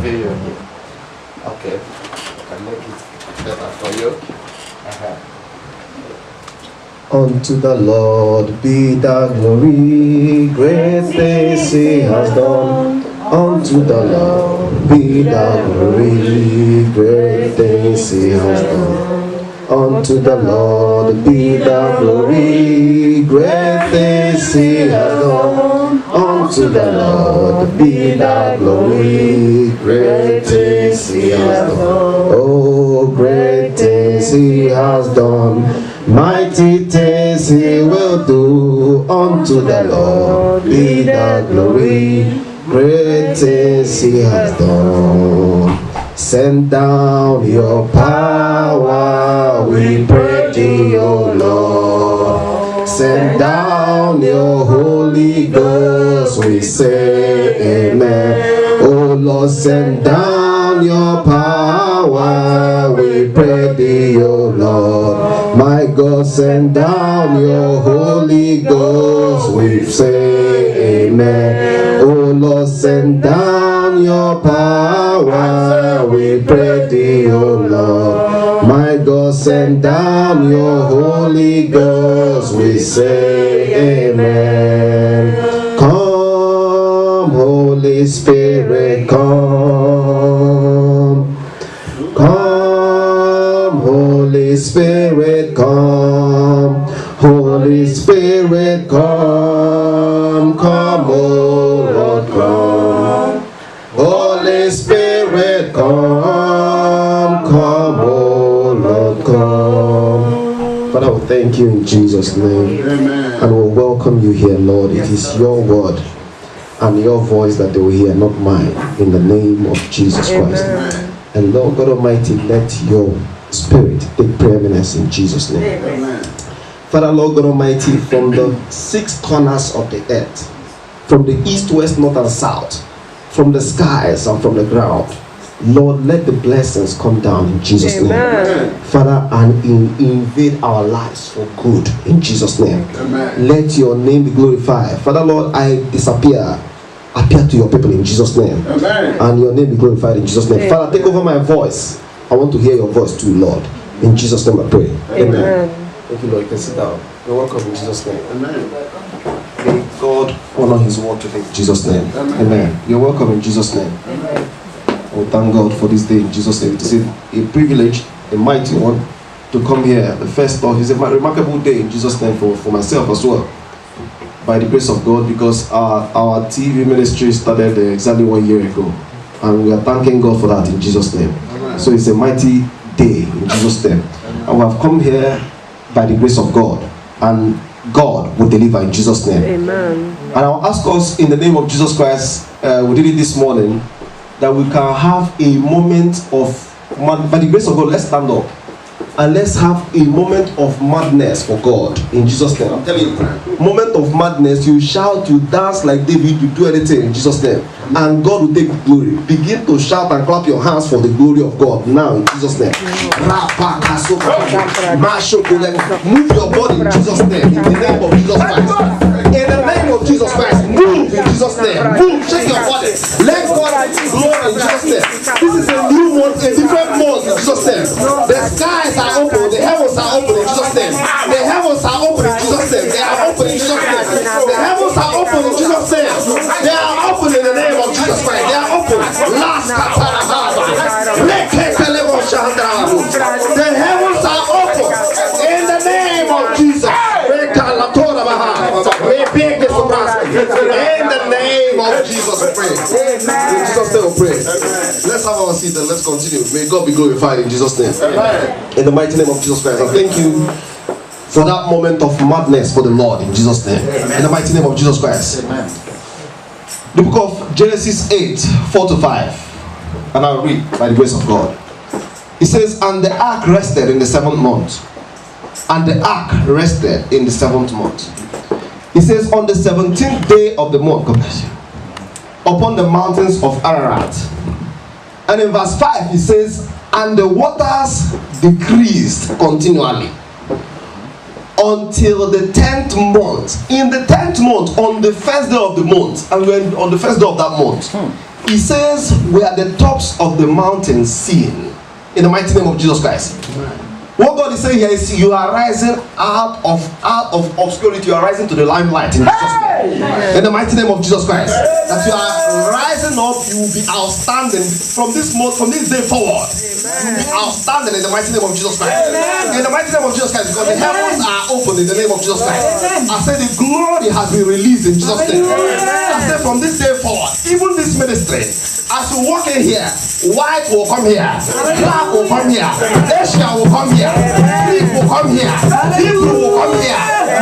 hear you here. Okay. I can make it better for you. Unto the Lord be the glory, great things he has done. Unto the Lord be the glory, great things he has done. Unto the Lord be the glory, great things he has done. Unto the Lord be the glory, great things he has done. Oh, great things he has done, mighty things he will do. Unto the Lord be the glory, great things he has done. Send down your power, we pray thee, O Lord. Send down your Holy Ghost, we say amen. O Lord, send down your power, we pray thee, O Lord. My God, send down your Holy Ghost, we say amen. O Lord, send down your power, we pray thee, O Lord. My God, send down your Holy Ghost, we say amen. Come, Holy Spirit, come. Come, Holy Spirit, come. Holy Spirit, come. Come, O Lord, come. Holy Spirit, come. Come, O Lord, come. Father, we thank you in Jesus' name. Amen. And we welcome you here, Lord. It is your word and your voice that they will hear, not mine. In the name of Jesus Christ. Amen. And Lord God Almighty, let your spirit take preeminence in Jesus' name. Amen. Father, Lord God Almighty, from the 6 corners of the earth, from the east, west, north, and south, from the skies and from the ground, Lord, let the blessings come down in Jesus' name. Amen. Father, and invade our lives for good in Jesus' name. Amen. Let your name be glorified. Father, Lord, I disappear. Appear to your people in Jesus' name. Amen. And your name be glorified in Jesus' name. Amen. Father, take over my voice. I want to hear your voice too, Lord. In Jesus' name I pray. Amen. Thank you, Lord. You can sit down. You're welcome in Jesus' name. Amen. May God honor his word today in Jesus' name. Amen. You're welcome in Jesus' name. Amen. Oh, thank God for this day in Jesus' name. It is a privilege, a mighty one, to come here. The first thought is a remarkable day in Jesus' name for myself as well. By the grace of God, because our TV ministry started exactly 1 year ago. And we are thanking God for that in Jesus' name. Amen. So it's a mighty day in Jesus' name. And we have come here by the grace of God. And God will deliver in Jesus' name. Amen. And I'll ask us in the name of Jesus Christ, we did it this morning, that we can have a moment of, by the grace of God, let's stand up. And let's have a moment of madness for God in Jesus' name. I'm telling you, moment of madness. You shout, you dance like David, you do anything in Jesus' name, and God will take glory. Begin to shout and clap your hands for the glory of God now in Jesus' name. Move your body in Jesus' name. In the name of Jesus Christ. In the name of Jesus Christ, move in Jesus' name. Move, shake your body. Let God take glory in Jesus' name. This is a new month, a different month in Jesus' name. The skies are open, the heavens are open in Jesus' name. The heavens are open in Jesus' name. They are open in Jesus' name. The heavens are open in Jesus' name. They are open in the name of Jesus Christ. They are open. Last the heavens are open in the name of Jesus. In the name of Jesus, we pray. In Jesus' name we pray. Let's have our seat and let's continue. May God be glorified in Jesus' name. In the mighty name of Jesus Christ. I thank you for that moment of madness for the Lord in Jesus' name. In the mighty name of Jesus Christ. The book of Genesis 8:4-5. And I'll read by the grace of God. It says, and the ark rested in the 7th month. And the ark rested in the 7th month. It says, on the 17th day of the month, God bless you, upon the mountains of Ararat. And in verse 5, it says, and the waters decreased continually until the 10th month. In the 10th month, on the first day of the month, and when on the first day of that month, He says we are the tops of the mountain seen in the mighty name of Jesus Christ. What God is saying here is you are rising out of obscurity, you are rising to the limelight in Jesus' name. In the mighty name of Jesus Christ. That you are rising up, you will be outstanding from this day forward. You will be outstanding in the mighty name of Jesus Christ. In the mighty name of Jesus Christ, because the heavens are open in the name of Jesus Christ. I said the glory has been released in Jesus' name. I said from this day forward, even this ministry, as you walk in here, white will come here, black will come here, Asia will come here, Greek will come here, Hebrew will come here,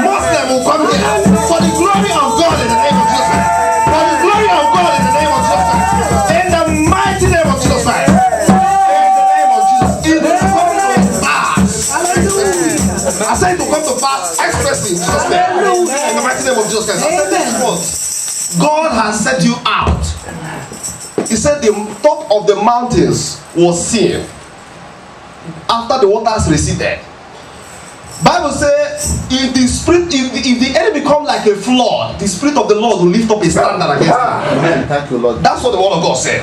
Muslim will come here, for the glory of God in the name of Jesus Christ. For the glory of God in the name of Jesus Christ. In the mighty name of Jesus Christ. In the name of Jesus. It will come to pass. I said it will come to pass expressly in Jesus' name. In the mighty name of Jesus Christ. I said this once. God has set you out. He said the top of the mountains was seen after the waters receded. Bible says if the enemy come like a flood, the spirit of the Lord will lift up a standard against him. Amen. Thank you, Lord. That's what the word of God said.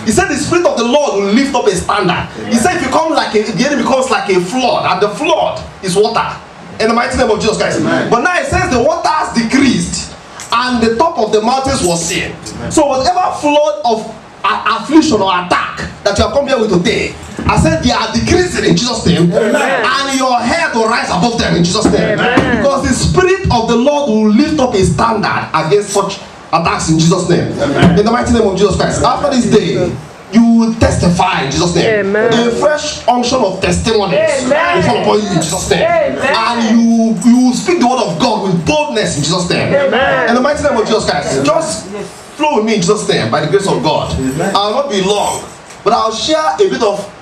He said the spirit of the Lord will lift up a standard. He said if you come like the enemy comes like a flood, and the flood is water. In the mighty name of Jesus Christ. Amen. But now it says the waters decreased and the top of the mountains was seen. Amen. So whatever flood of affliction or attack that you have come here with today, I said they are decreasing in Jesus' name. Amen. And your head will rise above them in Jesus' name. Amen. Because the spirit of the Lord will lift up a standard against such attacks in Jesus' name. Amen. In the mighty name of Jesus Christ. After this day, you will testify in Jesus' name. Amen. A fresh unction of testimonies will fall upon you in Jesus' name. Amen. And you will speak the word of God with boldness in Jesus' name. Amen. In the mighty name of Jesus Christ. Just flow with me in Jesus' name by the grace of God. Amen. I will not be long, but I'll share a bit of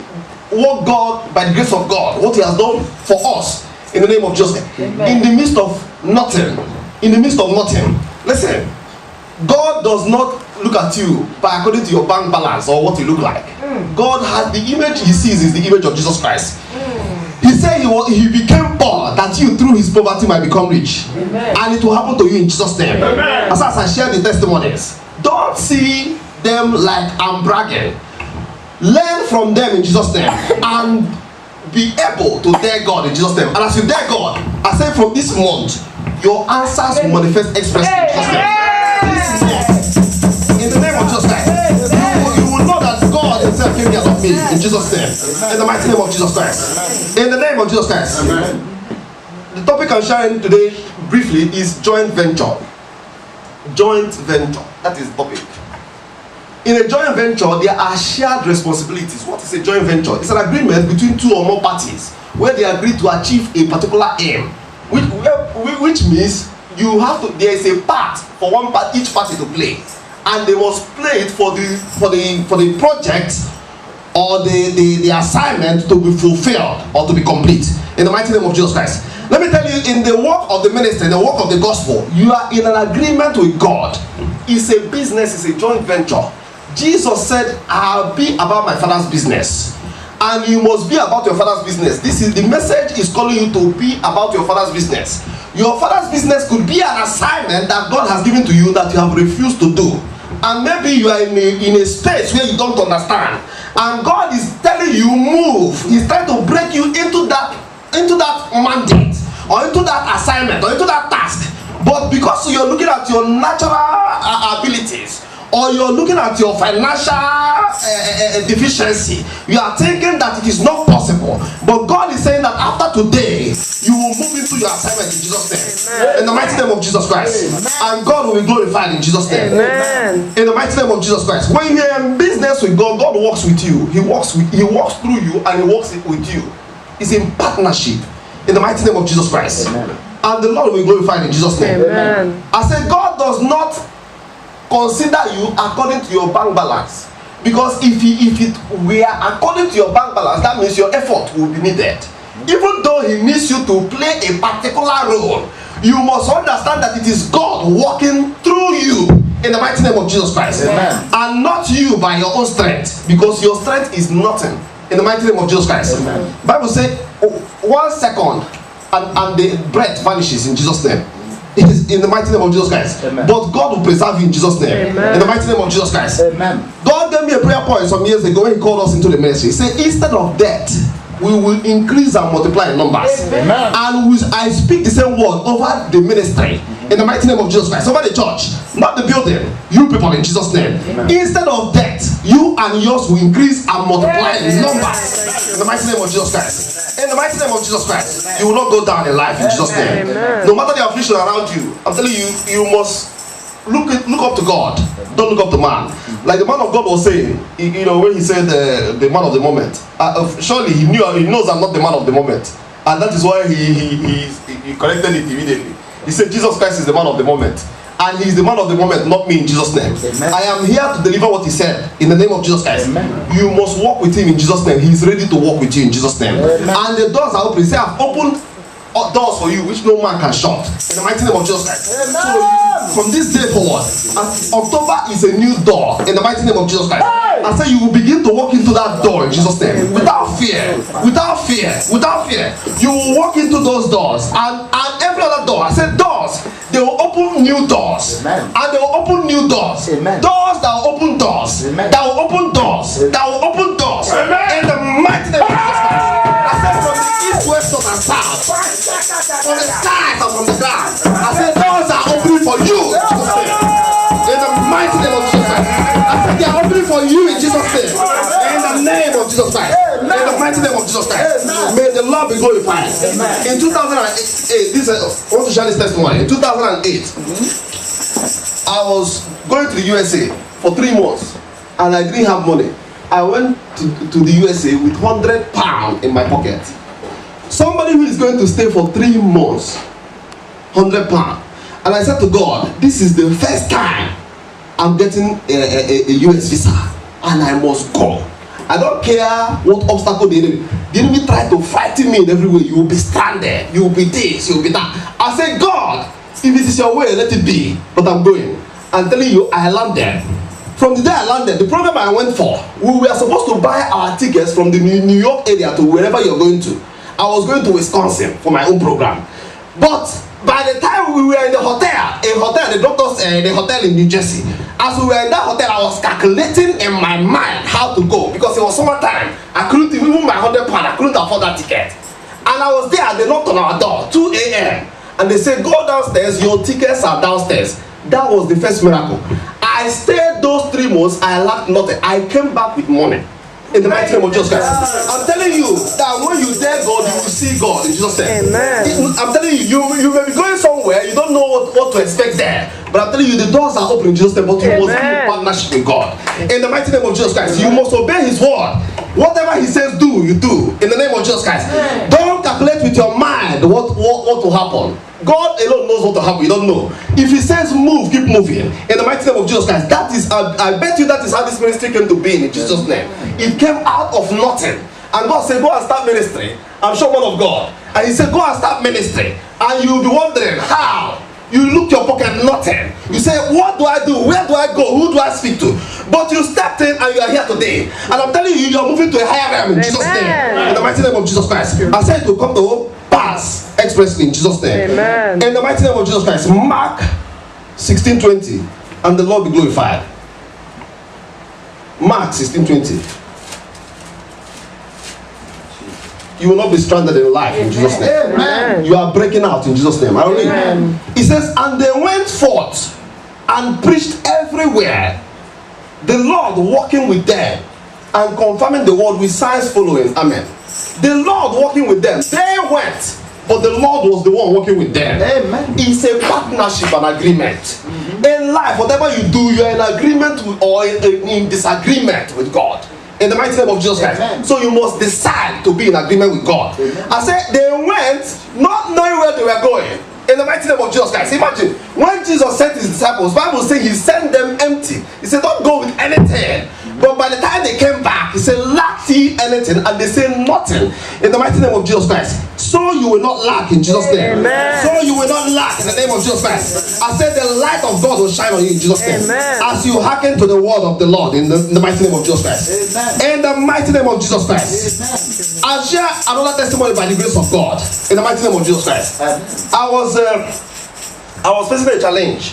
what God, by the grace of God, what He has done for us in the name of Jesus. In the midst of nothing, listen, God does not look at you by according to your bank balance or what you look like. God has the image He sees is the image of Jesus Christ. He said he became poor that you through His poverty might become rich. Amen. And it will happen to you in Jesus' name. Amen. As I share the testimonies, don't see them like I'm bragging. Learn from them in Jesus' name and be able to dare God in Jesus' name. And as you dare God, I say from this month, your answers will manifest expressly in Jesus' name. This month, in the name of Jesus Christ, you will know that God Himself came here of me in Jesus' name. In the mighty name of Jesus Christ. In the name of Jesus Christ. The topic I'm sharing today briefly is joint venture. Joint venture. That is the topic. In a joint venture, there are shared responsibilities. What is a joint venture? It's an agreement between two or more parties where they agree to achieve a particular aim, which means you have to. There is a part for each party to play, and they must play it for the project or the assignment to be fulfilled or to be complete. In the mighty name of Jesus Christ. Let me tell you, in the work of the ministry, the work of the gospel, you are in an agreement with God. It's a business, it's a joint venture. Jesus said, I'll be about my Father's business. And you must be about your Father's business. This is the message is calling you to be about your Father's business. Your Father's business could be an assignment that God has given to you that you have refused to do. And maybe you are in a space where you don't understand. And God is telling you, move. He's trying to break you into that mandate, or into that assignment, or into that task. But because you're looking at your natural abilities, or you're looking at your financial deficiency, you are thinking that it is not possible. But God is saying that after today, you will move into your assignment in Jesus' name. Amen. In the mighty name of Jesus Christ. Amen. And God will be glorified in Jesus' name. Amen. In the mighty name of Jesus Christ. When you're in business with God, God works with you. He works through you, and He works with you. It's in partnership. In the mighty name of Jesus Christ. Amen. And the Lord will be glorified in Jesus' name. Amen. I said God does not consider you according to your bank balance, because if it were according to your bank balance, that means your effort will be needed. Even though He needs you to play a particular role, you must understand that it is God working through you in the mighty name of Jesus Christ. Amen. And not you by your own strength, because your strength is nothing in the mighty name of Jesus Christ. Amen. Bible says 1 second and the breath vanishes in Jesus' name. It is in the mighty name of Jesus Christ. Amen. But God will preserve you in Jesus' name. Amen. In the mighty name of Jesus Christ. Amen. God gave me a prayer point some years ago when He called us into the ministry. He said, instead of death, we will increase and multiply in numbers. Amen. And I speak the same word over the ministry in the mighty name of Jesus Christ, over the church, not the building, you people in Jesus' name. Amen. Instead of death, you and yours will increase and multiply in numbers in the mighty name of Jesus Christ. In the mighty name of Jesus Christ, you will not go down in life in Jesus' name. Amen. No matter the affliction around you, I'm telling you, you must look up to God. Don't look up to man. Like the man of God was saying, you know, when he said the man of the moment. Surely he knows I'm not the man of the moment, and that is why he corrected it immediately. He said Jesus Christ is the man of the moment, and he is the man of the moment, not me, in Jesus' name. Amen. I am here to deliver what he said in the name of Jesus Christ. Amen. You must walk with him in Jesus' name. He is ready to walk with you in Jesus' name. Amen. And the doors are open. He said, I've opened doors for you which no man can shut in the mighty name of Jesus Christ. Amen. So from this day forward, October is a new door in the mighty name of Jesus Christ. I say you will begin to walk into that door in Jesus' name without fear, without fear, without fear. You will walk into those doors and every other door. I said doors, they will open new doors. Amen. And they will open new doors. Amen. Doors that will open doors. Amen. That will open doors. That will open doors. In the mighty name of Jesus Christ. I said from the east, west, north and south, from the skies and from the ground, I said doors are opening for you in Jesus' name. In the mighty name of Jesus Christ. I said they are opening for you in Jesus' name. In the name of Jesus Christ. In the mighty name of Jesus Christ. May the Lord be glorified. In 2008, I want to share this testimony. In 2008, I was going to the USA for 3 months and I didn't have money. I went to the USA with £100 in my pocket. Somebody who is going to stay for 3 months, £100. And I said to God, this is the first time I'm getting a US visa and I must go. I don't care what obstacle the enemy try to frighten me in every way. You will be stranded, you will be this, you will be that. I say, God, if it is your way, let it be. But I'm going. I'm telling you, I landed. From the day I landed, the program I went for, we were supposed to buy our tickets from the New York area to wherever you're going to. I was going to Wisconsin for my own program. But by the time we were in the hotel, they dropped us in the hotel in New Jersey. As we were in that hotel, I was calculating in my mind how to go because it was summertime. I couldn't even my £100, I couldn't afford that ticket. And I was there, they knocked on our door, 2 a.m. And they said, go downstairs, your tickets are downstairs. That was the first miracle. I stayed those 3 months, I lacked nothing. I came back with money. In the mighty name of Jesus Christ. I'm telling you that when you dare God, you will see God in Jesus' name. Amen. I'm telling you, you may be going somewhere, you don't know what to expect there. But I'm telling you, the doors are open in Jesus' name, but you must be in partnership with God. In the mighty name of Jesus Christ, you must obey His word. Whatever He says do, you do. In the name of Jesus Christ. Don't calculate with your mind what will happen. God alone knows what will happen. You don't know. If He says move, keep moving. In the mighty name of Jesus Christ. That is, I bet you that is how this ministry came to be in Jesus' name. It came out of nothing. And God said, go and start ministry. I'm sure man of God. And He said, go and start ministry. And you'll be wondering, how? You look your pocket, nothing. You say, what do I do? Where do I go? Who do I speak to? But you stepped in and you are here today. And I'm telling you, you're moving to a higher realm in Jesus' name. In the mighty name of Jesus Christ. I said it will come to pass expressly in Jesus' name. Amen. In the mighty name of Jesus Christ. Mark 16:20. And the Lord be glorified. Mark 16:20. You will not be stranded in life in Jesus' name. Amen. You are breaking out in Jesus' name. I don't Amen. He says, and they went forth and preached everywhere, the Lord walking with them and confirming the word with signs following. Amen. The Lord walking with them. They went, but the Lord was the one walking with them. Amen. It's a partnership and agreement. In life, whatever you do, you're in agreement with, or in disagreement with God. In the mighty name of Jesus Christ. Amen. So you must decide to be in agreement with God. Amen. I said they went not knowing where they were going. In the mighty name of Jesus Christ. Imagine when Jesus sent His disciples, Bible says He sent them empty. He said, don't go with anything. But by the time they came back, He said, lack ye anything? And they said nothing. In the mighty name of Jesus Christ. So you will not lack in Jesus' name. Amen. So you will not lack in the name of Jesus Christ. I said the light of God will shine on you in Jesus' name. Amen. As you hearken to the word of the Lord in the mighty name of Jesus Christ. Amen. In the mighty name of Jesus Christ. Amen. I'll share another testimony by the grace of God. In the mighty name of Jesus Christ. I was I was facing a challenge,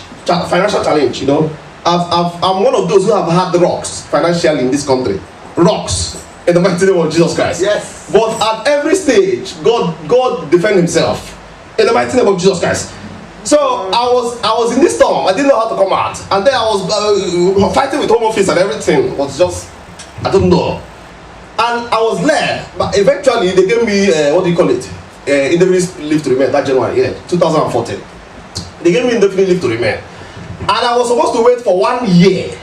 financial challenge, you know. I'm one of those who have had rocks financially in this country. Rocks. In the mighty name of Jesus Christ. Yes. But at every stage, God defend himself. In the mighty name of Jesus Christ. So I was in this storm. I didn't know how to come out. And then I was fighting with home office and everything. It was just, I don't know. And I was led. But eventually they gave me, what do you call it? Indefinite leave to remain. That January, 2014. They gave me indefinite leave to remain. And I was supposed to wait for 1 year.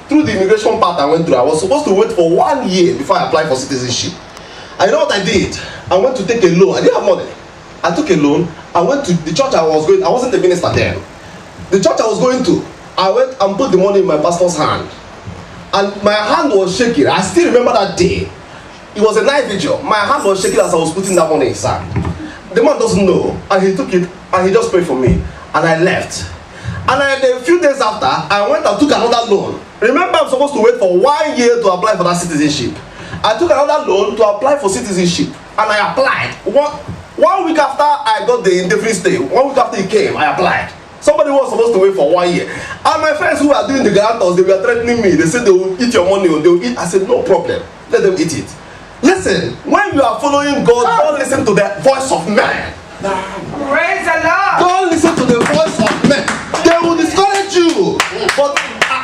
Through the immigration part I went through, I was supposed to wait for 1 year before I applied for citizenship. And you know what I did? I went to take a loan. I didn't have money. I took a loan. I went to the church I was going. I wasn't a minister then. The church I was going to, I went and put the money in my pastor's hand. And my hand was shaking. I still remember that day. It was a night vigil. My hand was shaking as I was putting that money inside. The man doesn't know. And he took it and he just prayed for me. And I left. And a few days after, I went and took another loan. Remember, I'm supposed to wait for 1 year to apply for that citizenship. I took another loan to apply for citizenship. And I applied. One week after I got the indefinite stay, 1 week after it came, I applied. Somebody was supposed to wait for 1 year. And my friends who were doing the guarantors, they were threatening me. They said they will eat your money, they will eat. I said, no problem. Let them eat it. Listen, when you are following God, don't listen to the voice of man. Praise the Lord. Don't listen to the voice of men. They will discourage you. But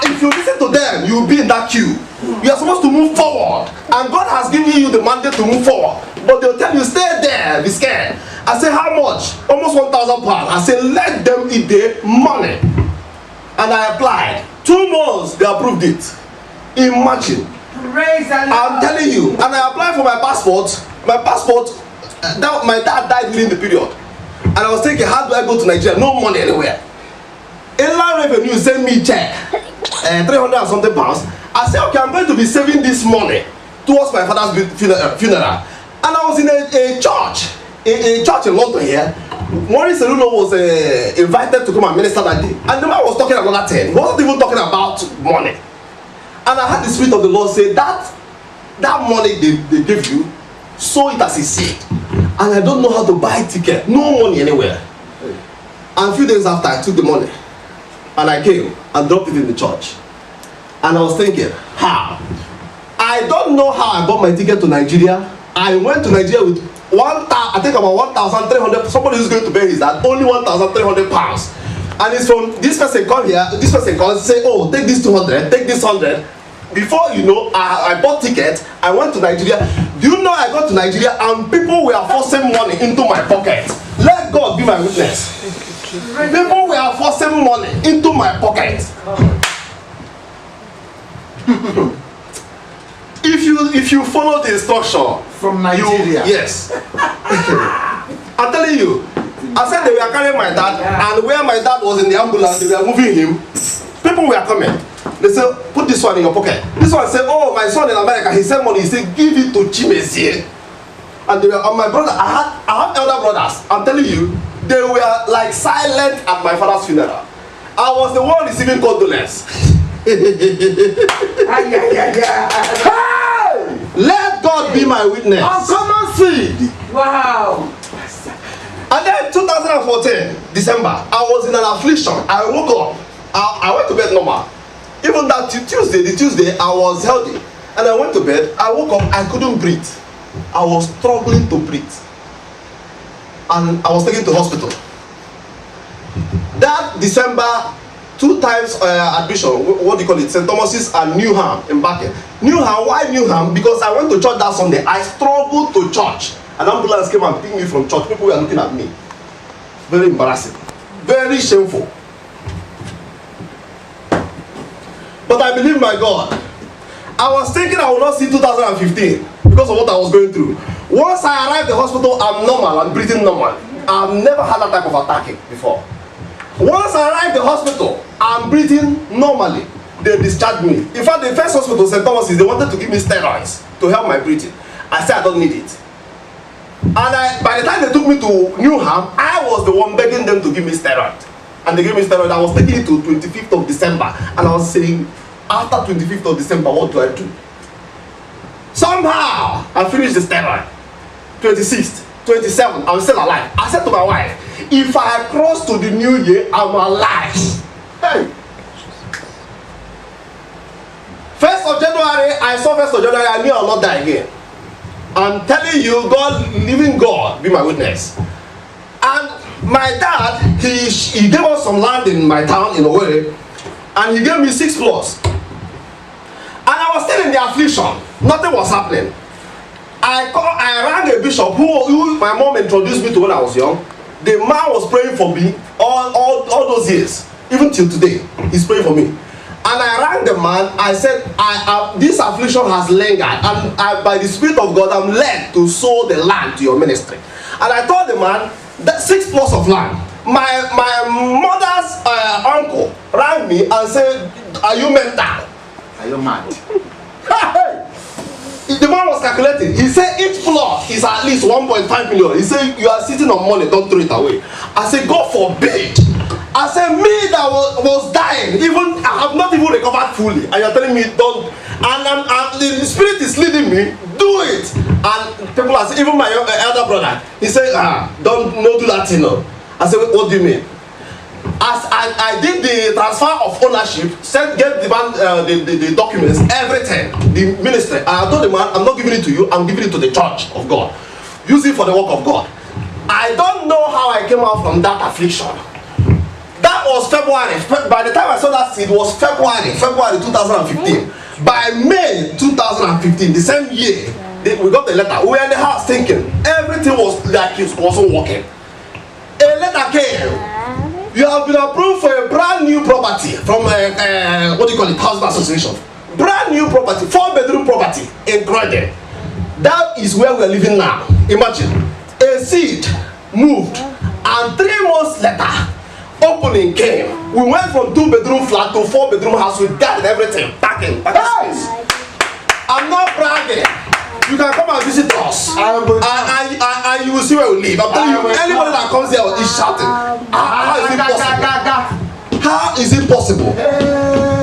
if you listen to them, you will be in that queue. You are supposed to move forward. And God has given you the mandate to move forward. But they'll tell you, stay there, be scared. I say, how much? Almost 1,000 pounds. I say, let them eat the money. And I applied. 2 months, they approved it. Imagine. Praise the Lord. I'm telling you. And I applied for my passport. My passport, my dad died during the period. And I was thinking, how do I go to Nigeria? No money anywhere. Inland Revenue sent me a check, 300 and something pounds. I said, okay, I'm going to be saving this money towards my father's funeral. And I was in a church, a church in London here. Maurice Eluno was invited to come and minister that day. And the man was talking another 10. He wasn't even talking about money. And I had the Spirit of the Lord say, that money they gave you, sow it as a seed. And I don't know how to buy a ticket. No money anywhere. And a few days after, I took the money. And I came and dropped it in the church. And I was thinking, how? I don't know how I bought my ticket to Nigeria. I went to Nigeria with I think about 1,300. Somebody who's going to pay his dad only 1,300 pounds. And it's from this person come here, this person comes say, oh, take this 200, take this 100. Before you know, I bought tickets. I went to Nigeria. Do you know I got to Nigeria and people were forcing money into my pocket? Let God be my witness. People were forcing money into my pocket. If you follow the instruction From Nigeria. yes. I'm telling you. I said they were carrying my dad, and where my dad was in the ambulance, they were moving him. People were coming. They said, put this one in your pocket. This one said, oh, my son in America, he sent money. He said, give it to Chimezie. And they were, and my brother, I have elder brothers. I'm telling you, they were like silent at my father's funeral. I was the one receiving condolence. Let God be my witness. Uncommon seed. Wow. And then 2014, December, I was in an affliction. I woke up. I went to bed normal. Even that Tuesday, I was healthy. And I went to bed. I woke up. I couldn't breathe. I was struggling to breathe. And I was taken to hospital. That December, 2 times admission, what do you call it? St. Thomas's and Newham in Bakken. Newham, why Newham? Because I went to church that Sunday. I struggled to church. An ambulance came and picked me from church. People were looking at me. Very embarrassing. Very shameful. But I believe my God. I was thinking I would not see 2015 because of what I was going through. Once I arrived at the hospital, I'm normal. I'm breathing normal. I've never had that type of attacking before. Once I arrived at the hospital, I'm breathing normally. They discharged me. In fact, the first hospital, St. Thomas's, they wanted to give me steroids to help my breathing. I said I don't need it. And by the time they took me to Newham, I was the one begging them to give me steroid. And they gave me steroid. I was taking it to 25th of December. And I was saying, after 25th of December, what do I do? Somehow, I finished the steroid. 26th, 27th, I'm still alive. I said to my wife, If I cross to the new year, I'm alive. Hey. 1st of January, I saw 1st of January, I knew I'll not die again. I'm telling you, God, living God, be my witness. And my dad, he gave us some land in my town in Owerri, and he gave me 6 plots. And I was still in the affliction. Nothing was happening. I rang a bishop who my mom introduced me to when I was young. The man was praying for me all those years, even till today. He's praying for me. And I rang the man. I said, this affliction has lingered, and by the Spirit of God, I'm led to sow the land to your ministry. And I told the man that 6 plots of land. My mother's uncle rang me and said, "Are you mental? Are you mad?" The man was calculating. He said each plot is at least 1.5 million. He said, "You are sitting on money, don't throw it away." I said, "God forbid." I said, "Me that was dying, even I have not even recovered fully, and you're telling me don't." And the Spirit is leading me, do it. And people are saying, even my elder brother, he said, don't do that thing. No. I said, "What do you mean?" As I did the transfer of ownership, get the man the documents, everything, the ministry. And I told the man, "I'm not giving it to you, I'm giving it to the church of God. Use it for the work of God." I don't know how I came out from that affliction. That was February. By the time I saw that seed, it was February 2015. By May 2015, the same year, we got a letter. We were in the house thinking everything was like it wasn't working. A letter came. You have been approved for a brand new property from what do you call it, housing association. Brand new property, 4-bedroom property in Croydon. That is where we are living now. Imagine, a seed moved, and 3 months later, opening came. We went from 2-bedroom flat to 4-bedroom house with garden, everything, packing space. I'm not bragging. You can come and visit us, and you will see where we live. I'm telling you, anybody that comes here is shouting. How is it possible? How is it possible?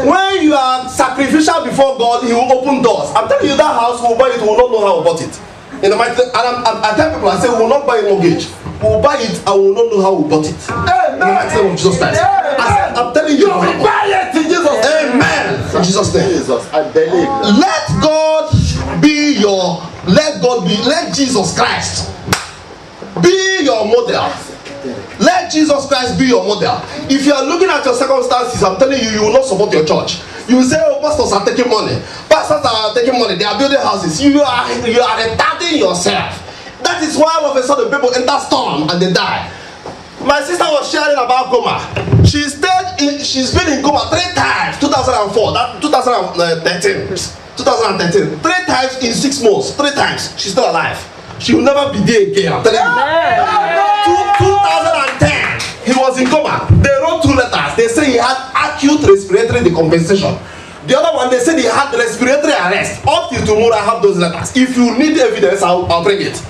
When you are sacrificial before God, He will open doors. I'm telling you, that house will buy it, we will not know how we bought it. In the mighty, and I tell people, I say, we will not buy a mortgage. We will buy it, and we will not know how we bought it. In the mighty name of Jesus Christ. I'm telling you, buy it in Jesus' name. Amen. In Jesus' name. Jesus, I believe. Let Jesus Christ be your model. Let Jesus Christ be your model. If you are looking at your circumstances, I'm telling you, you will not support your church. You will say, "Oh, pastors are taking money. Pastors are taking money. They are building houses." You are retarding yourself. That is why all of a sudden people enter storm and they die. My sister was sharing about coma. She's been in coma 3 times. 2004, 2013. 3 times in 6 months. 3 times. She's still alive. She will never be there again. I'm telling you. 2010, he was in coma. They wrote 2 letters. They say he had acute respiratory decompensation. The other one, they said he had respiratory arrest. Up till tomorrow, I have those letters. If you need evidence, I'll bring it.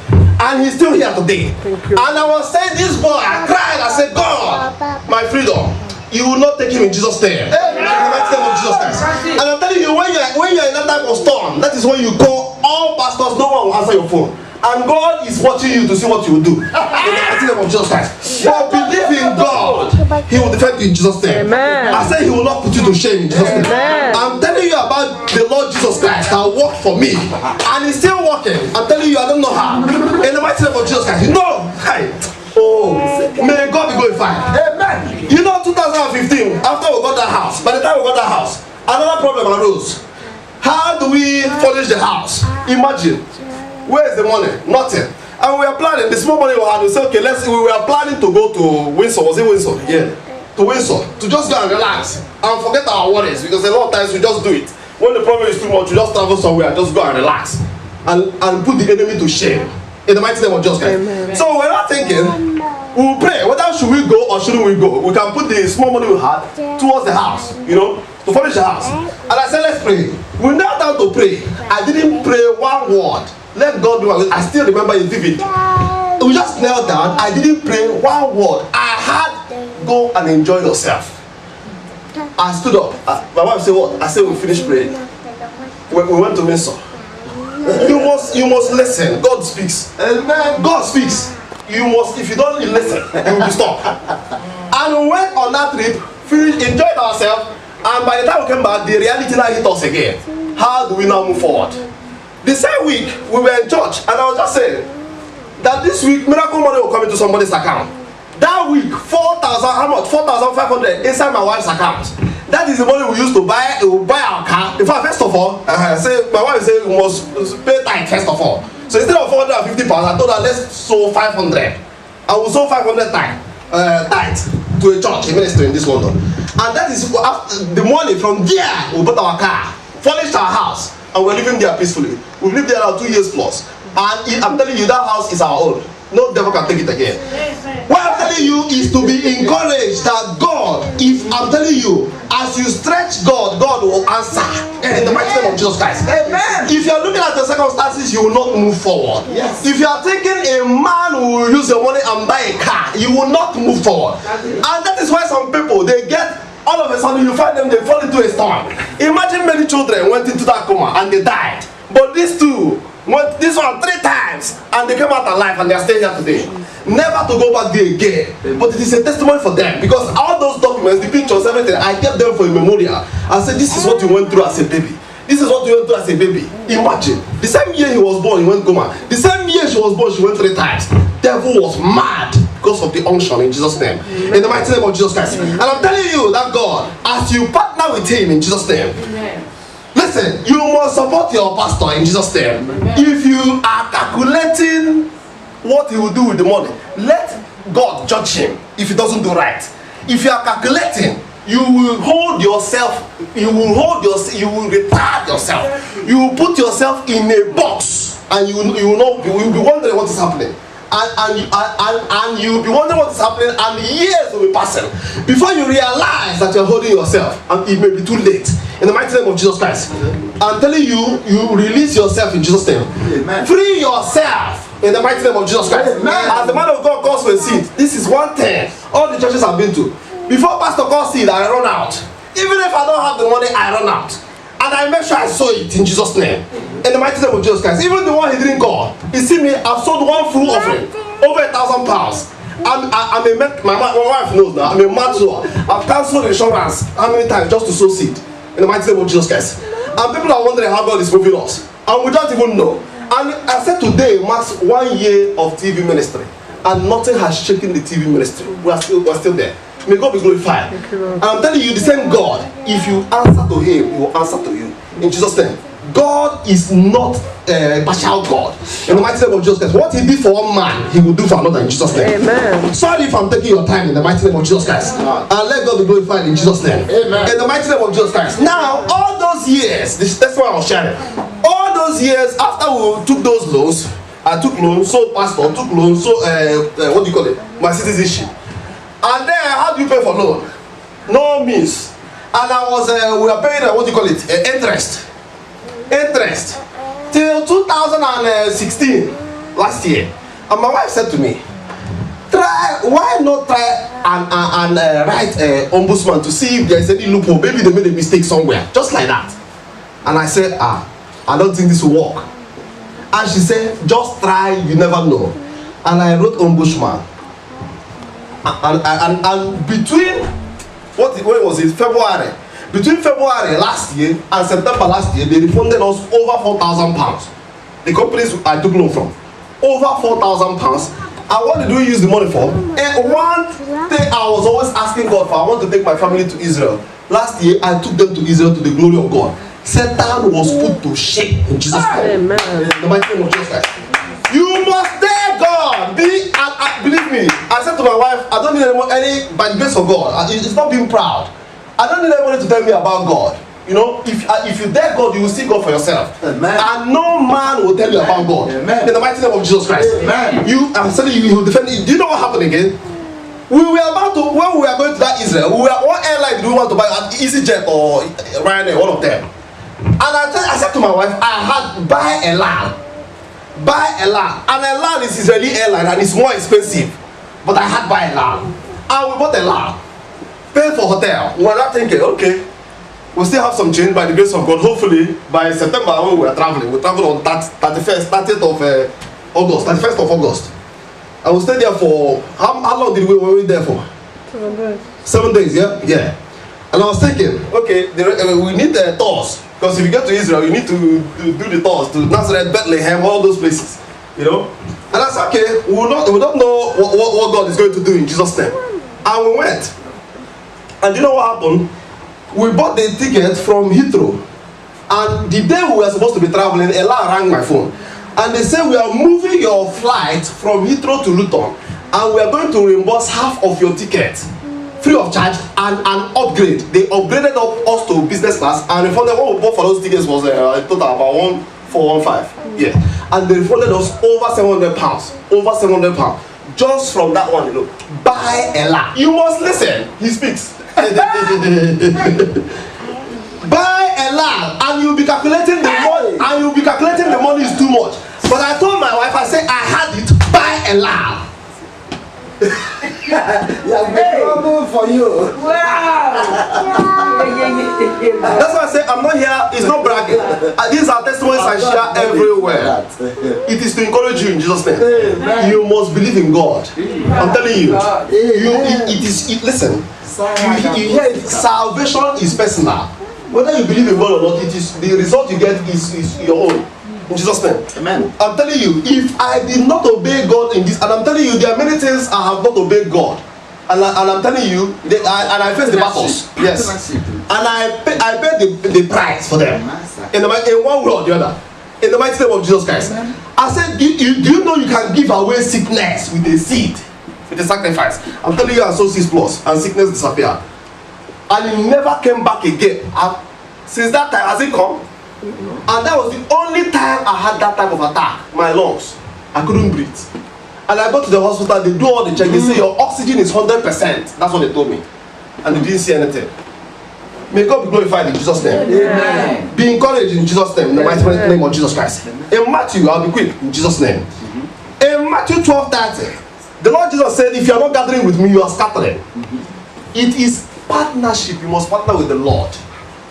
And he's still here today. And I was saying, this boy, I cried. I said, "God, my freedom, you will not take him in Jesus' name." In the mighty name of Jesus Christ. And I'm telling you, when you're in that type of storm, that is when you call all pastors. No one will answer your phone. And God is watching you to see what you will do. In the mighty name of Jesus Christ. But believe in God, He will defend you in Jesus' name. Amen. I say He will not put you to shame in Jesus' name. Amen. I'm telling you about the Lord Jesus Christ that worked for me. And He's still working. I'm telling you, I don't know how. In the mighty name of Jesus Christ. No! Hey. Oh, may God be glorified. Amen. You know, 2015, after we got that house, by the time we got that house, another problem arose. How do we furnish the house? Imagine. Where is the money? Nothing. And we are planning. The small money we had, we said, okay, we were planning to go to Windsor. Was it Windsor? Yeah. To Windsor. To just go and relax and forget our worries, because a lot of times we just do it. When the problem is too much, you just travel somewhere and just go and relax and put the enemy to shame. In the mighty name of Jesus Christ. So we're not thinking, we'll pray. Whether should we go or shouldn't we go? We can put the small money we had towards the house, to furnish the house. And I said, let's pray. We knelt down to pray. I didn't pray one word. Let God do it. I still remember it vividly. We just knelt down. I didn't pray one word. I had go and enjoy yourself. I stood up. My wife said, "What?" I said, "We finished praying." We went to Windsor. You must listen. God speaks. Amen. God speaks. you must, if you don't listen, you will be stuck. And we went on that trip, finished, enjoyed ourselves, and by the time we came back, the reality now hit us again. How do we now move forward? The same week, we were in church, and I was just saying that this week, miracle money will come into somebody's account. That week, 4,000, how much? 4,500 inside my wife's account. That is the money we used to buy our car. In fact, first of all, my wife said we must pay tithe first of all. So instead of 450 pounds, I told her let's sow 500. I will sow 500 tithe to a church, a ministry in this London. And that is the money from there. We bought our car, furnished our house, and we're living there peacefully. We've lived there now 2 years plus. And I'm telling you, that house is our own. No devil can take it again. What I'm telling you is to be encouraged that God, if I'm telling you, as you stretch God, God will answer in the mighty name of Jesus Christ. Amen. If you're looking at the circumstances, you will not move forward. Yes. If you are thinking a man who will use your money and buy a car, you will not move forward. And that is why some people, they get, all of a sudden you find them, they fall into a storm. Imagine many children went into that coma and they died. But these two, this one 3 times, and they came out alive and they are staying here today. Never to go back there again. But it is a testimony for them, because all those documents, the pictures, everything, I kept them for a memorial. I said, this is what you went through as a baby. This is what you went through as a baby. Imagine, the same year he was born, he went coma. The same year she was born, she went 3 times. Devil was mad because of the unction in Jesus' name. In the mighty name of Jesus Christ. And I'm telling you that God, as you partner with him in Jesus' name, listen, you must support your pastor in Jesus' name. If you are calculating what he will do with the money, let God judge him if he doesn't do right. If you are calculating, you will hold yourself, you will retard yourself. You will put yourself in a box, and you will be wondering what is happening. And you'll be wondering what is happening, and years will be passing before you realize that you're holding yourself, and it may be too late. In the mighty name of Jesus Christ, I'm telling you, you release yourself in Jesus' name. Amen. Free yourself in the mighty name of Jesus Christ. Amen. As the man of God calls for a seed, this is one thing all the churches I've been to. Before pastor calls seed, I run out. Even if I don't have the money, I run out. And I make sure I sow it in Jesus' name. In the mighty name of Jesus Christ. Even the one he didn't call. You see me, I've sold one full offering. Over 1,000 pounds. My wife knows now. I'm a mad sower. I've cancelled insurance how many times just to sow seed. In the mighty name of Jesus Christ. And people are wondering how God is moving us. And we don't even know. And I said today marks 1 year of TV ministry. And nothing has shaken the TV ministry. We're still there. May God be glorified. And I'm telling you, the same God, if you answer to him, he will answer to you. In Jesus' name. God is not a partial God. In the mighty name of Jesus Christ. What he did for one man, he will do for another in Jesus' name. Amen. Sorry if I'm taking your time in the mighty name of Jesus Christ. And let God be glorified in Jesus' name. Amen. In the mighty name of Jesus Christ. Now, all those years, that's what I was sharing. All those years after we took those loans, I took loans, so pastor took loans, so what do you call it? My citizenship. And then how do you pay for loan? No means. And I was we were paying what do you call it? Interest till 2016 last year. And my wife said to me, why not try and write ombudsman to see if there's any loophole? Maybe they made a mistake somewhere, just like that. And I said, I don't think this will work. And she said, just try, you never know. And I wrote ombudsman. And between when was it? February. Between February last year and September last year, they refunded us over 4,000 pounds. The companies I took loan from, over 4,000 pounds. And what did we use the money for? And one thing I was always asking God for, I want to take my family to Israel. Last year, I took them to Israel to the glory of God. Satan was put to shame in Jesus' name. Amen. In the mighty name of Jesus Christ. You must dare God. Believe me, I said to my wife, I don't need any by the grace of God. It's not being proud. I don't need anybody to tell me about God. You know, if you dare God, you will see God for yourself. Amen. And no man will tell you about God. Amen. In the mighty name of Jesus Christ. Amen. I'm telling you, he will defend you. Do you know what happened again? We were about to, when we were going to that Israel, what airline do we want to buy? EasyJet or Ryanair, one of them. And I said to my wife, I had buy a land. And a land is Israeli airline and it's more expensive. But I had buy a land. And we bought a land. Paid for hotel. We were not thinking, okay, we'll still have some change by the grace of God. Hopefully, by September when we were traveling, we traveled on 31st of August. I will stay there for how long did we were we there for? 7 days. 7 days, yeah? Yeah. And I was thinking, okay, we need the tours. Because if you get to Israel, you need to do the tours to Nazareth, Bethlehem, all those places. You know? And I said, okay, we don't know what God is going to do in Jesus' name. And we went. And you know what happened? We bought the ticket from Heathrow. And the day we were supposed to be traveling, Ella rang my phone. And they said, we are moving your flight from Heathrow to Luton. And we are going to reimburse half of your ticket. Free of charge and an upgrade. They upgraded us to business class and refunded what we bought for those tickets was a total about 1,415. Yeah. And they refunded us over £700. Over £700. Just from that one, you know. Buy a lot. You must listen. He speaks. Buy a lot and you'll be calculating the money and you'll be calculating the money is too much. But I told my wife, I said I had it, buy a lot. Trouble for you. Wow. That's why I say I'm not here, it's not bragging. These are testimonies I share everywhere. It is to encourage you in Jesus' name. You must believe in God. I'm telling you. Listen, you hear it, salvation is personal. Whether you believe in God or not, it is the result you get is your own. In Jesus' name. Amen. I'm telling you, if I did not obey God in this, and I'm telling you, there are many things I have not obeyed God. And I'm telling you, I face the battles. Yes. And I paid the price for them. In one way or the other. In the mighty name of Jesus Christ. I said, do you know you can give away sickness with a seed? With a sacrifice. I'm telling you, I saw 6 plus and sickness disappeared. And it never came back again. Since that time, has it come? And that was the only time I had that type of attack. My lungs, I couldn't breathe. And I go to the hospital, they do all the check. They say your oxygen is 100%. That's what they told me. And they didn't see anything. May God be glorified in Jesus' name. Amen. Be encouraged in Jesus' name, in the mighty name of Jesus Christ. In Matthew, I'll be quick, in Jesus' name. In Matthew 12:30, the Lord Jesus said, if you are not gathering with me, you are scattering. It is partnership. You must partner with the Lord.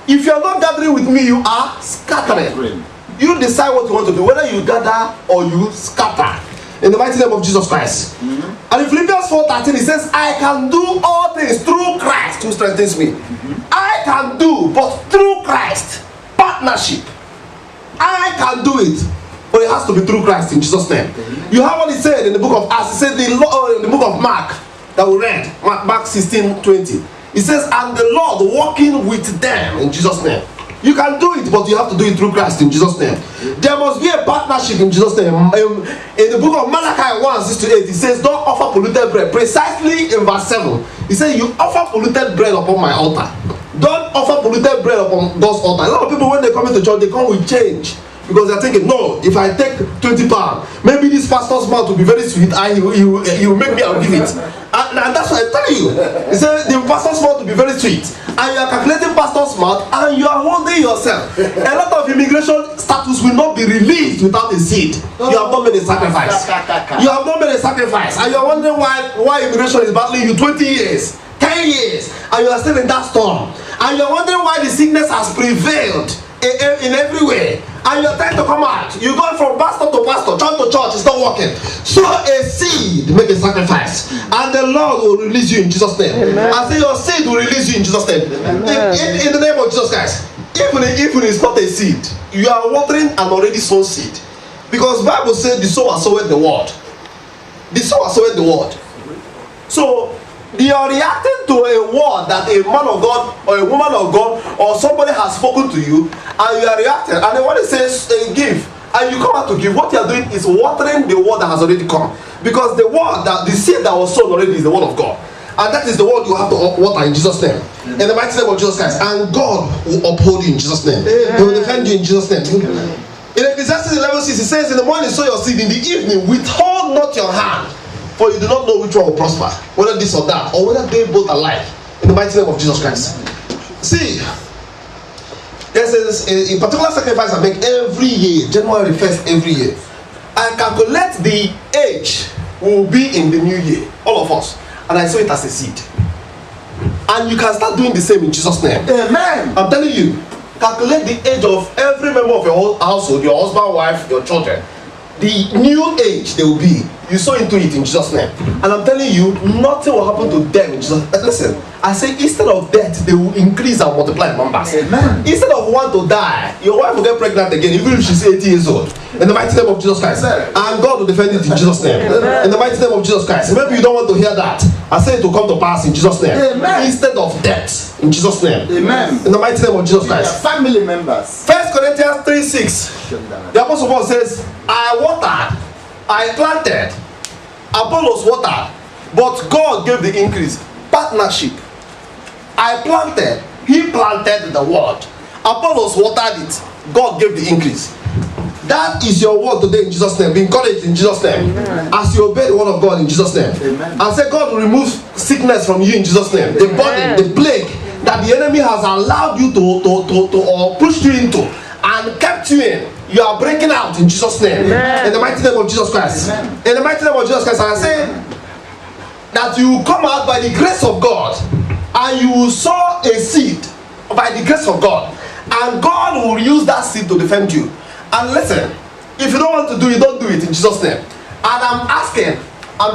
If you are not gathering with me, you are scattering. You decide what you want to do, whether you gather or you scatter. In the mighty name of Jesus Christ. And in Philippians 4:13, it says, I can do all things through Christ who strengthens me. I can do, but through Christ. Partnership. I can do it. But it has to be through Christ in Jesus' name. You have what he said in the book of Acts. He said in the book of Mark that we read, Mark 16:20. It says, and the Lord walking with them in Jesus' name. You can do it, but you have to do it through Christ in Jesus' name. There must be a partnership in Jesus' name. In the book of Malachi 1:6-8, it says, don't offer polluted bread. Precisely in verse 7, it says, you offer polluted bread upon my altar. Don't offer polluted bread upon God's altar. A lot of people, when they come into church, they come with change. Because they're thinking, no, if I take 20 pounds, maybe this pastor's mouth will be very sweet and he will make me, I'll give it. And that's what I tell you. He said the pastor's mouth will be very sweet. And you are calculating pastor's mouth and you are holding yourself. A lot of immigration status will not be released without a seed. You have not made a sacrifice. You have not made a sacrifice. And you are wondering why immigration is battling you 20 years, 10 years, and you are still in that storm. And you are wondering why the sickness has prevailed in every way, and you're trying to come out. You go from pastor to pastor, church to church, it's not working. Sow a seed, make a sacrifice, and the Lord will release you in Jesus' name. Amen. I say your seed will release you in Jesus' name. In the name of Jesus Christ. Even it's not a seed, you are watering an already sown seed, because Bible says the sower soweth the word. The sower soweth the word. So you are reacting to a word that a man of God or a woman of God or somebody has spoken to you, and you are reacting. And then when it says give, and you come out to give, what you are doing is watering the word that has already come. Because the word, the seed that was sown already is the word of God. And that is the word you have to water in Jesus' name. In the mighty name of Jesus Christ. And God will uphold you in Jesus' name. He will defend you in Jesus' name. In Ecclesiastes 11:6, it says, in the morning sow your seed, in the evening withhold not your hand. For you do not know which one will prosper, whether this or that, or whether they both alike. In the mighty name of Jesus Christ. See, there's a particular sacrifice I make every year, January 1st every year. I calculate the age will be in the new year, all of us, and I sow it as a seed. And you can start doing the same in Jesus' name. Amen. I'm telling you, calculate the age of every member of your whole household, your husband, wife, your children. the new age they will be. You sow into it in Jesus' name. And I'm telling you, nothing will happen to them in Jesus' name. Listen, I say instead of death, they will increase and multiply in numbers. Amen. Instead of one to die, your wife will get pregnant again, even if she's 80 years old. In the mighty name of Jesus Christ. And God will defend it in Jesus' name. In the mighty name of Jesus Christ. Maybe you don't want to hear that. I say it will come to pass in Jesus' name. Amen. Instead of death, in Jesus' name. Amen. In the mighty name of Jesus Christ. Family members. 1 Corinthians 3:6. The Apostle Paul says, I watered, I planted, Apollos watered, but God gave the increase. Partnership. I planted, he planted the word. Apollos watered it, God gave the increase. That is your word today in Jesus' name. Be encouraged in Jesus' name. Amen. As you obey the word of God in Jesus' name. Amen. And say God will remove sickness from you in Jesus' name. The burden, the plague that the enemy has allowed you to or pushed you into and kept you in. You are breaking out in Jesus' name. Amen. In the mighty name of Jesus Christ. Amen. In the mighty name of Jesus Christ. And I say that you will come out by the grace of God and you will sow a seed by the grace of God. And God will use that seed to defend you. And listen, if you don't want to do it, don't do it in Jesus' name. And I'm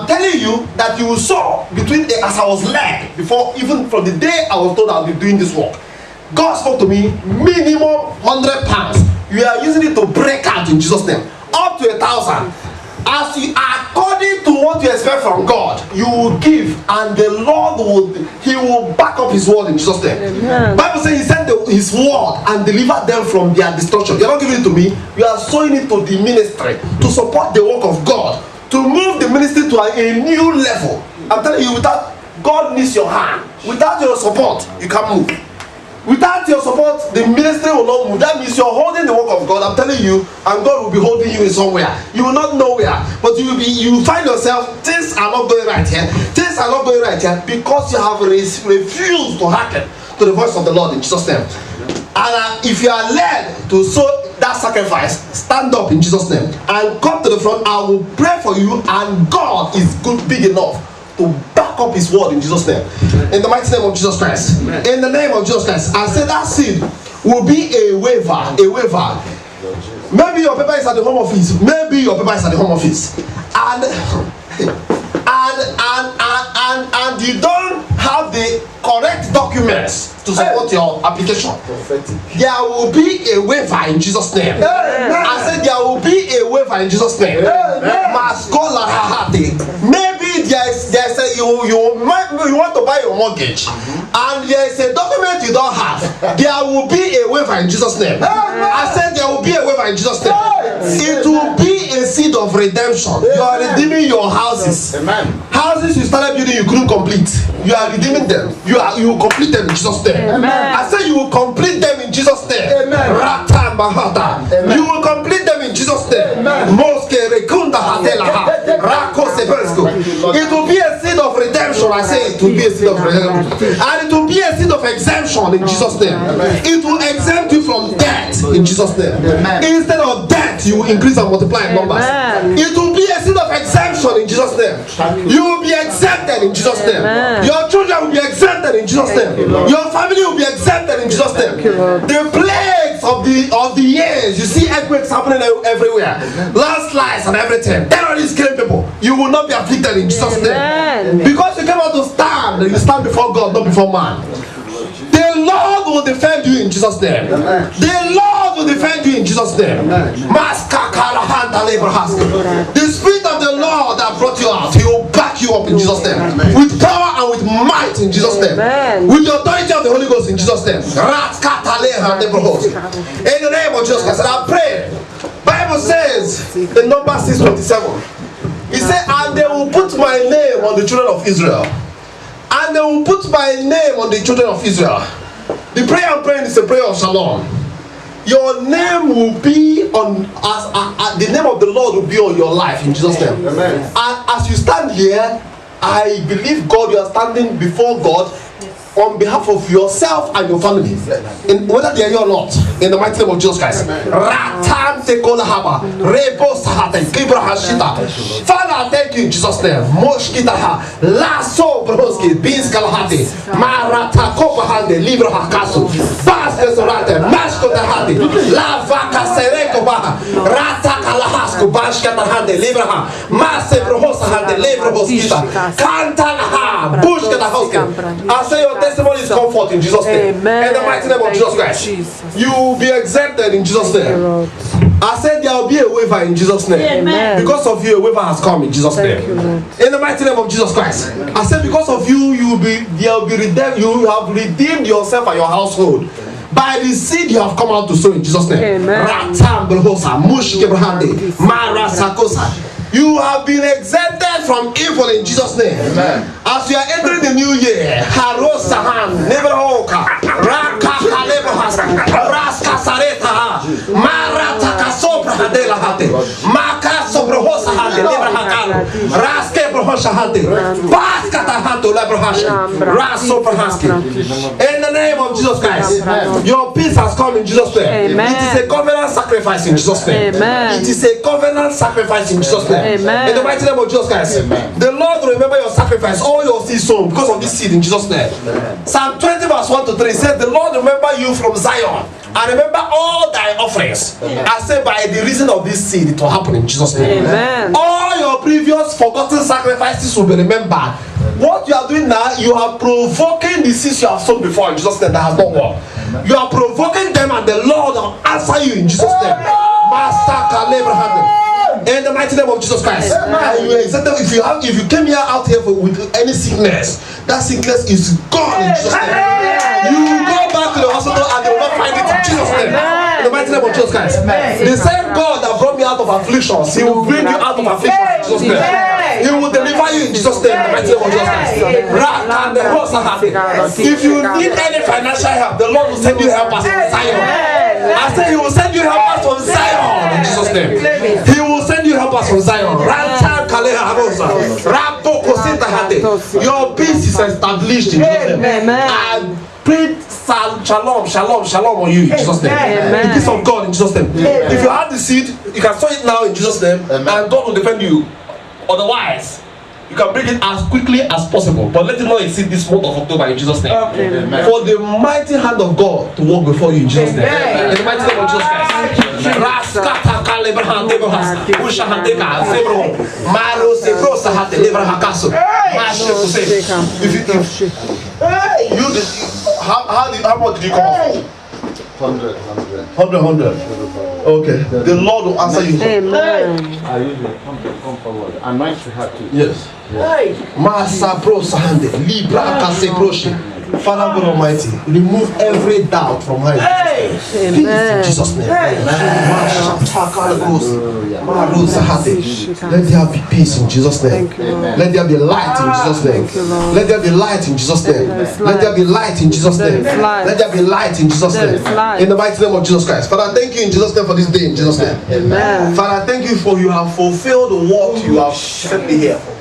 telling you that you will sow between as I was led before, even from the day I was told I'll be doing this work. God spoke to me, minimum £100. You are using it to break out in Jesus' name. Up to 1,000. As you, according to what you expect from God, you will give, and the Lord will back up His word in Jesus' name. Amen. Bible says He sent His word and delivered them from their destruction. You're not giving it to me. You are sowing it to the ministry to support the work of God, to move the ministry to a new level. I'm telling you, without God needs your hand. Without your support, you can't move. Without your support, the ministry will not move. That means you're holding the work of God. I'm telling you, and God will be holding you in somewhere. You will not know where, but you will find yourself, things are not going right here. Things are not going right here because you have refused to hearken to the voice of the Lord in Jesus' name. And if you are led to sow that sacrifice, stand up in Jesus' name and come to the front. I will pray for you, and God is good, big enough to back up His word in Jesus' name. In the mighty name of Jesus Christ. In the name of Jesus Christ. I say that seed will be a waiver. A waiver. Maybe your paper is at the home office. Maybe your paper is at the home office. And you don't have the correct documents to support your application. There will be a waiver in Jesus' name. I said there will be a waiver in Jesus' name. Maybe there's a you want to buy your mortgage and there is a document you don't have. There will be a waiver in Jesus' name. I said there will be a waiver in Jesus' name. It will be a seed of redemption. You are redeeming your houses. Houses you started building you couldn't complete. You are redeeming them. You will complete them in Jesus' name. I said you will complete them in Jesus' name. You will complete them in Jesus' name. It will be a seed of redemption. I say it will be a seed of redemption. And it will be a seed of exemption in Jesus' name. It will exempt you from debt in Jesus' name. Instead of debt, you will increase and multiply in numbers. It will be a seed of exemption in Jesus' name. You will be exempted in Jesus' name. Your children will be exempted in Jesus' name. Your family will be exempted in Jesus' name. The plagues of the years, you see earthquakes happening everywhere, landslides and everything, terrorists killing people. You will not be afflicted in Jesus' name. Because you came out to stand, you stand before God, not before man. The Lord will defend you in Jesus' name. The Lord will defend you in Jesus' name. The Spirit of the Lord that brought you out, He will back you up in Jesus' name. With power and with might in Jesus' name. With the authority of the Holy Ghost in Jesus' name. In the name of Jesus Christ. And I pray. Bible says in Numbers 6:27. He said, and they will put my name on the children of Israel. And they will put my name on the children of Israel. The prayer I'm praying is a prayer of shalom. Your name will be on, the name of the Lord will be on your life in Jesus' name. Amen. And as you stand here, I believe God, you are standing before God on behalf of yourself and your family, whether they are here or not, in the mighty name of Jesus Christ. Father, thank you in Jesus' name. Moshkitaha, Lasso Broski, Beans Kalahati, Marata Kopahande, Libro Hakasu, Basket Sorate, Mashko Tahati, Lavaka Sereko Baha, Rata Kalahasku, Bashkatahande, Libraha, Masse Brohosahande, Libro Hoskita, Kantanaha, Bushkata Hoski. I say your testimony is comfort in Jesus' name. Amen. In the mighty name of Jesus Christ. You will be exempted in Jesus' name. I said there will be a waiver in Jesus' name. Amen. Because of you, a waiver has come in Jesus' name. In the mighty name of Jesus Christ. I said because of you, you have redeemed yourself and your household by the seed you have come out to sow in Jesus' name. You have been exempted from evil in Jesus' name. Amen. As you are entering the new year, Harosahan, Neverhoka, Raka Kalebahas, Raska Sareta, Marata Kasopra Hadela Hate, Maka Sobrohosa Hate, Neverhakan, Raske Brohosha Hate, Baskata Hato Lebrahasha, Rasoprahaski. In the name of Jesus Christ, your peace has come in Jesus' name. Amen. It is a covenant sacrifice in Jesus' name. Amen. It is a covenant sacrifice in Jesus' name. Amen. In the mighty name of Jesus Christ. Amen. The Lord will remember your sacrifice, all your seed sown because of this seed in Jesus' name. Amen. Psalm 20 verse 1 to 3 says, the Lord remember you from Zion and remember all thy offerings. Amen. I say by the reason of this seed it will happen in Jesus' name. Amen. All your previous forgotten sacrifices will be remembered. What you are doing now, you are provoking the seeds you have sown before in Jesus' name that has not worked. You are provoking them and the Lord will answer you in Jesus' name. Master Kalebra. In the mighty name of Jesus Christ. And you accepted, if you came here out here with any sickness, that sickness is gone in Jesus' name. You go back to the hospital and they will not find it in Jesus' name. In the mighty name of Jesus Christ. The same God that brought me out of afflictions, He will bring you out of afflictions in Jesus' name. He will deliver you in Jesus' name. In the mighty name of Jesus Christ. If you need any financial help, the Lord will send you helpers from Zion. I say He will send you helpers from Zion in Jesus' name. He will send you helpers from Zion. Your peace is established in Jesus' name. I pray shalom on you in Jesus' name. The peace of God in Jesus' name. If you have the seed, you can sow it now in Jesus' name, and God will defend you. Otherwise, you can bring it as quickly as possible, but let it not exceed this month of October in Jesus' name. Amen. For the mighty hand of God to walk before you in Jesus' name. In the mighty name of Jesus Christ. How much did you come off? 100. Okay. The Lord will answer you. Amen. I usually come forward. And mine should have to. Yes. Masa pro sahande, libra kase proshi. Father God Almighty, remove every doubt from her. Peace in Jesus' name. Let there be peace in Jesus' name. Let there be light in Jesus' name. Let there be light in Jesus' name. Let there be light in Jesus' name. Let there be light in Jesus' name. In the mighty name of Jesus Christ. Father, thank you in Jesus' name for this day in Jesus' name. Amen. Father, thank you for you have fulfilled what you have sent me here for.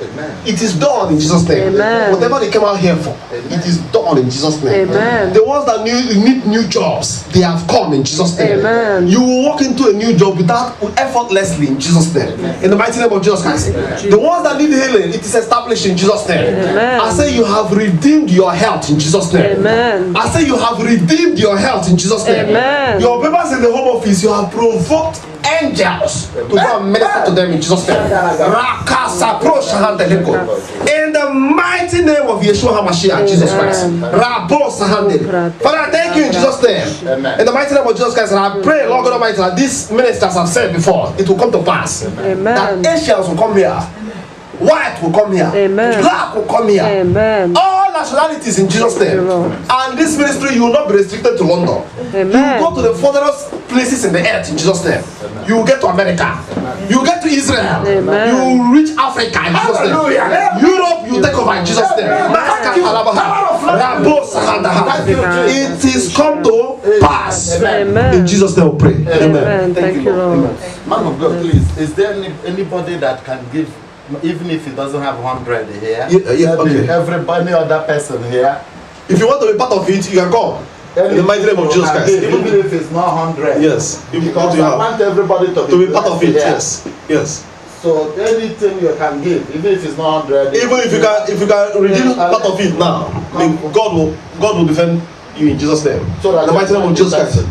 It is done in Jesus' name. Amen. Whatever they came out here for, it is done in Jesus' name. Amen. The ones that need new jobs, they have come in Jesus' name. Amen. You will walk into a new job effortlessly in Jesus' name. In the mighty name of Jesus Christ. The ones that need healing, it is established in Jesus' name. Amen. I say you have redeemed your health in Jesus' name. Amen. I say you have redeemed your health in Jesus' name. Amen. Your papers in the home office, you have provoked angels to go and minister to them in Jesus' name. In the mighty name of Yeshua HaMashiach, Jesus Christ. Father, thank you in Jesus' name. In the mighty name of Jesus Christ, and I pray, Lord God Almighty, that these ministers have said before, it will come to pass. Amen. That Asians will come here, white will come here, Amen. black will come here. Amen. All nationalities in Jesus' name. And this ministry, you will not be restricted to London. Amen. You will go to the furthest places in the earth in Jesus' name. You will get to America. You will get to Israel. Amen. You will reach Africa in Jesus' name. Europe, you take over in Jesus' name. It is come to pass. Amen. In Jesus' name we pray. Amen. Thank you, Lord. Man of God, please, is there anybody that can give, even if he doesn't have 100 here, Okay. everybody other person here, If you want to be part of it, you can come. In the mighty name of Jesus Christ. Even if it's not 100. Yes. Because I want everybody to be part of it. Yes. Yes. So anything you can give, even if it's not 100. Even if you can redeem part of it now, then God will defend you in Jesus' name. So that in the mighty name of Jesus Christ.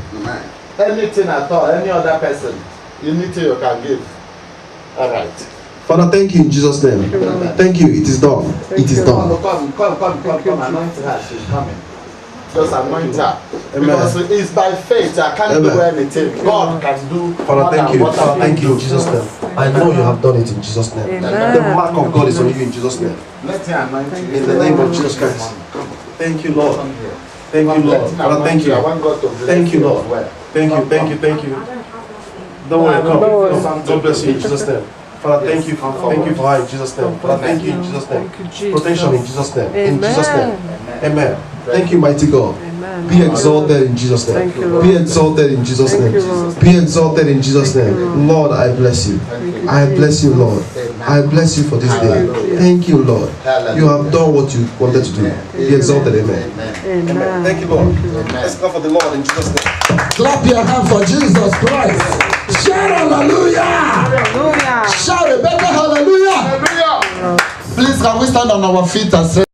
Anything at all, any other person, anything you can give. All right. Father, thank you in Jesus' name. Thank you. It is done. It is done. Come. Anoint her. She's coming. Just anoint her. Amen. Because it's by faith. I can't do anything. God can do. Father, thank you. Father, thank you in Jesus' name. I know you have done it in Jesus' name. Amen. The mark of God is on you in Jesus' name. Let me anoint you. In the name of Jesus Christ. Thank you, Lord. Thank you, Lord. Father, thank you. I want God to bless Thank you, you Lord. as well. Thank you. Don't worry, come. God bless you in Jesus' name. Father, thank you for her in Jesus' name. Father, thank you in Jesus' name. Protection in Jesus' name. In Jesus' name. Amen. Thank you, mighty God. Amen. Be exalted in Jesus' name. Thank you, Lord. Be exalted in Jesus' Thank name. you, Lord. Be exalted in Jesus' name. Lord, I bless you. I bless you, Lord. I bless you for this day. Thank you, Lord. You have done what you wanted to do. Be exalted. Amen. Amen. Thank you, Lord. Let's go for the Lord in Jesus' name. Clap your hands for Jesus Christ. Shout hallelujah. Hallelujah. Shout a better hallelujah. Please, can we stand on our feet and say,